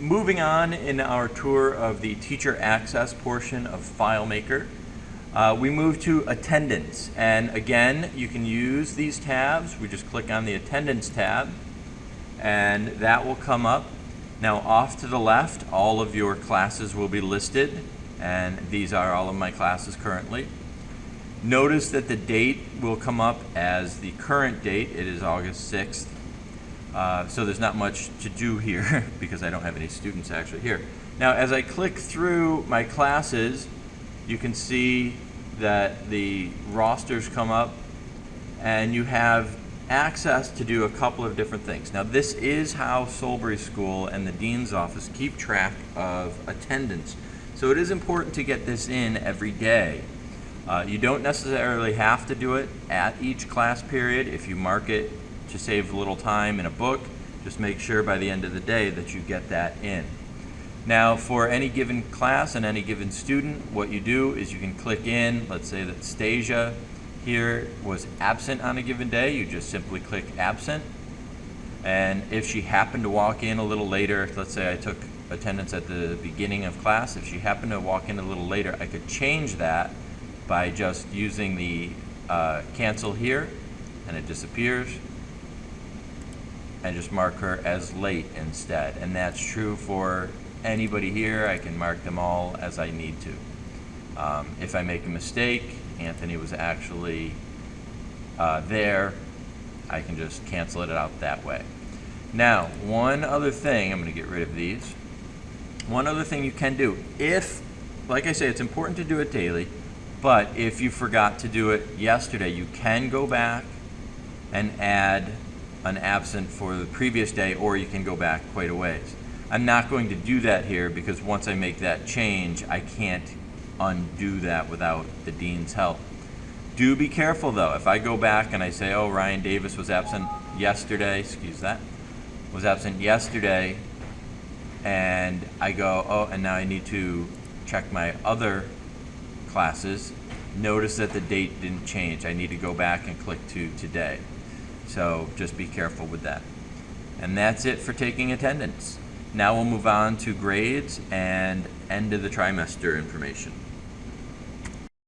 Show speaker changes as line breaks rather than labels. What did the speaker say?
moving on in our tour of the teacher access portion of FileMaker, we move to attendance. And again, you can use these tabs. We just click on the attendance tab and that will come up. Now off to the left, all of your classes will be listed, and these are all of my classes currently. Notice that the date will come up as the current date. It is August 6th. So there's not much to do here because I don't have any students actually here. Now as I click through my classes, you can see that the rosters come up and you have access to do a couple of different things. Now this is how Solebury School and the Dean's Office keep track of attendance. So it is important to get this in every day. You don't necessarily have to do it at each class period. If you mark it to save a little time in a book, just make sure by the end of the day that you get that in. Now for any given class and any given student, what you do is you can click in. Let's say that Stasia here was absent on a given day. You just simply click absent, and if she happened to walk in a little later, let's say I took attendance at the beginning of class, if she happened to walk in a little later, I could change that by just using the cancel here, and it disappears, and just mark her as late instead. And that's true for anybody here. I can mark them all as I need to. If I make a mistake, Anthony was actually there, I can just cancel it out that way. Now, one other thing, I'm going to get rid of these. One other thing you can do, if, like I say, it's important to do it daily, but if you forgot to do it yesterday, you can go back and add an absent for the previous day, or you can go back quite a ways. I'm not going to do that here because once I make that change, I can't undo that without the dean's help. Do be careful though. If I go back and I say, oh, Ryan Davis was absent yesterday, was absent yesterday, and I go, oh, and now I need to check my other classes, notice that the date didn't change. I need to go back and click to today. So just be careful with that. And that's it for taking attendance. Now we'll move on to grades and end of the trimester information.